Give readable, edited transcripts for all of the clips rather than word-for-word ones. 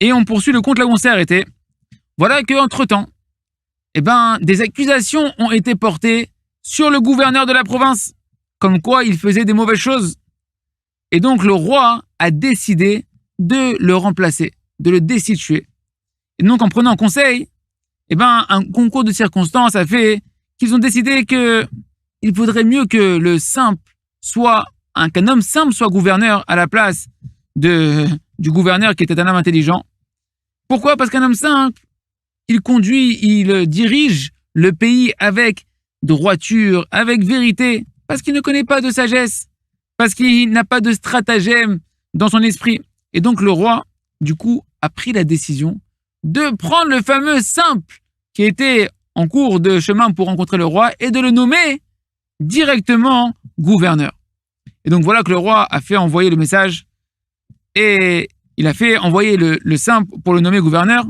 Et on poursuit le conte là où on s'est arrêté. Voilà qu'entre-temps, des accusations ont été portées sur le gouverneur de la province, comme quoi il faisait des mauvaises choses. Et donc le roi a décidé de le remplacer, de le destituer. Et donc en prenant conseil, un concours de circonstances a fait qu'ils ont décidé qu'il faudrait mieux que le simple qu'un homme simple soit gouverneur à la place du gouverneur qui était un homme intelligent. Pourquoi? Parce qu'un homme simple, il dirige le pays avec droiture, avec vérité, parce qu'il ne connaît pas de sagesse, parce qu'il n'a pas de stratagème dans son esprit. Et donc le roi, du coup, a pris la décision de prendre le fameux simple qui était en cours de chemin pour rencontrer le roi et de le nommer directement gouverneur. Et donc voilà que le roi a fait envoyer le message et il a fait envoyer le simple pour le nommer gouverneur.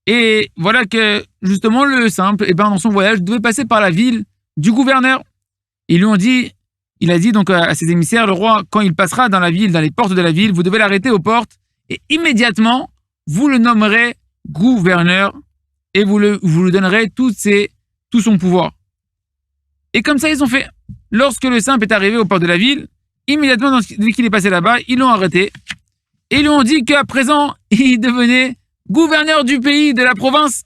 Et voilà que justement le simple, dans son voyage, devait passer par la ville du gouverneur. Il a dit donc à ses émissaires, le roi, quand il passera dans la ville, dans les portes de la ville, vous devez l'arrêter aux portes et immédiatement, vous le nommerez gouverneur et vous lui donnerez tout son pouvoir. Et comme ça, ils ont fait. Lorsque le simple est arrivé aux portes de la ville, immédiatement, dès qu'il est passé là-bas, ils l'ont arrêté. Et ils lui ont dit qu'à présent, il devenait gouverneur du pays, de la province.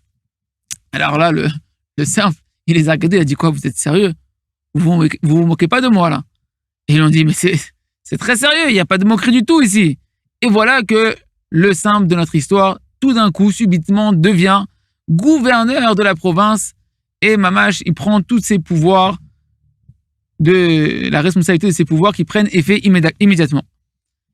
Alors là, le simple, il les a regardés, il a dit quoi, vous êtes sérieux? Vous vous moquez pas de moi, là? Et ils ont dit, mais c'est très sérieux, il n'y a pas de moquerie du tout ici. Et voilà que le simple de notre histoire, tout d'un coup, subitement, devient gouverneur de la province. Et Mamash, il prend tous ses pouvoirs, la responsabilité de ses pouvoirs qui prennent effet immédiatement.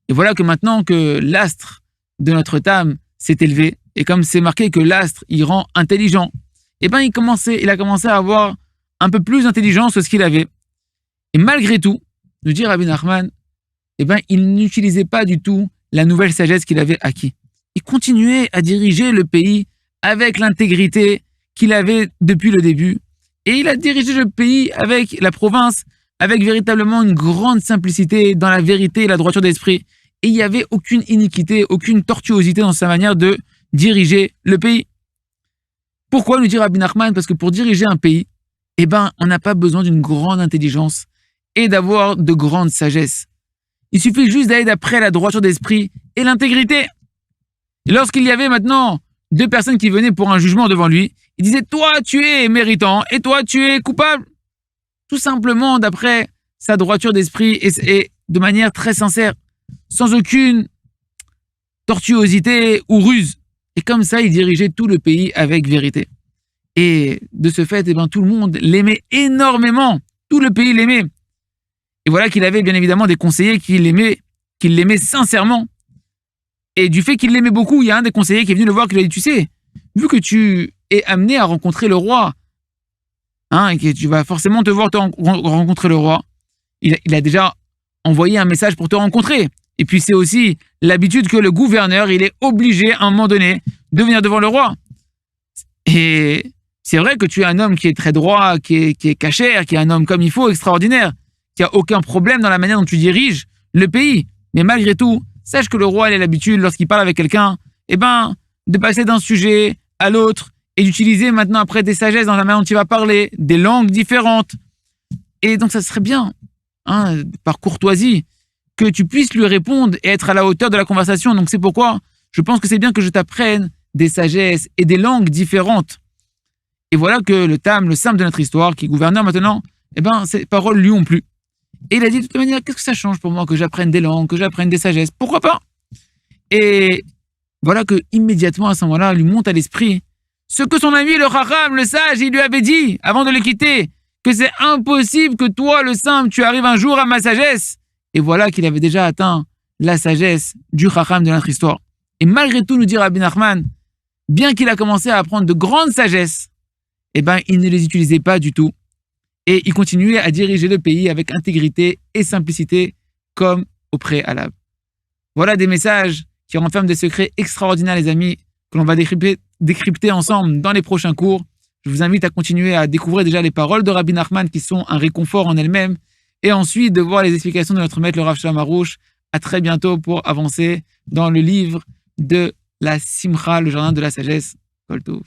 Et voilà que maintenant que l'astre de Notre-Dame s'est élevé, et comme c'est marqué que l'astre, il rend intelligent, il a commencé à avoir un peu plus d'intelligence que ce qu'il avait. Et malgré tout, nous dit Rabbi Nachman, il n'utilisait pas du tout la nouvelle sagesse qu'il avait acquis. Il continuait à diriger le pays avec l'intégrité qu'il avait depuis le début. Et il a dirigé le pays avec la province, avec véritablement une grande simplicité dans la vérité et la droiture d'esprit. Et il n'y avait aucune iniquité, aucune tortuosité dans sa manière de diriger le pays. Pourquoi, nous dit Rabbi Nachman? Parce que pour diriger un pays, on n'a pas besoin d'une grande intelligence et d'avoir de grandes sagesses. Il suffit juste d'aller d'après la droiture d'esprit et l'intégrité. Et lorsqu'il y avait maintenant 2 personnes qui venaient pour un jugement devant lui, il disait, toi, tu es méritant et toi, tu es coupable. Tout simplement d'après sa droiture d'esprit et de manière très sincère, sans aucune tortuosité ou ruse. Et comme ça, il dirigeait tout le pays avec vérité. Et de ce fait, tout le monde l'aimait énormément. Tout le pays l'aimait. Et voilà qu'il avait bien évidemment des conseillers qui l'aimaient sincèrement. Et du fait qu'il l'aimait beaucoup, il y a un des conseillers qui est venu le voir qui lui a dit, tu sais, vu que tu es amené à rencontrer le roi, et que tu vas forcément te voir rencontrer le roi, il a déjà envoyé un message pour te rencontrer. Et puis c'est aussi l'habitude que le gouverneur, il est obligé à un moment donné de venir devant le roi. Et c'est vrai que tu es un homme qui est très droit, qui est cachère, qui est un homme comme il faut, extraordinaire, qui a aucun problème dans la manière dont tu diriges le pays. Mais malgré tout, sache que le roi, il a l'habitude, lorsqu'il parle avec quelqu'un, de passer d'un sujet à l'autre et d'utiliser maintenant après des sagesses dans la manière dont tu vas parler, des langues différentes. Et donc ça serait bien, par courtoisie, que tu puisses lui répondre et être à la hauteur de la conversation. Donc c'est pourquoi je pense que c'est bien que je t'apprenne des sagesses et des langues différentes. Et voilà que le simple de notre histoire, qui est gouverneur maintenant, ces paroles lui ont plu. Et il a dit de toute manière, qu'est-ce que ça change pour moi que j'apprenne des langues, que j'apprenne des sagesses? Pourquoi pas? Et voilà que immédiatement à ce moment-là, lui monte à l'esprit ce que son ami le Chacham, le sage, il lui avait dit avant de le quitter, que c'est impossible que toi, le simple, tu arrives un jour à ma sagesse. Et voilà qu'il avait déjà atteint la sagesse du Chacham de notre histoire. Et malgré tout, nous dit Rabbi Nachman, bien qu'il a commencé à apprendre de grandes sagesses, il ne les utilisait pas du tout. Et il continuait à diriger le pays avec intégrité et simplicité comme au préalable. Voilà des messages qui renferment des secrets extraordinaires, les amis, que l'on va décrypter ensemble dans les prochains cours. Je vous invite à continuer à découvrir déjà les paroles de Rabbi Nachman qui sont un réconfort en elles-mêmes et ensuite de voir les explications de notre maître, le Rav Shalom Aroush. À très bientôt pour avancer dans le livre de la simcha, le jardin de la sagesse. Kol tov.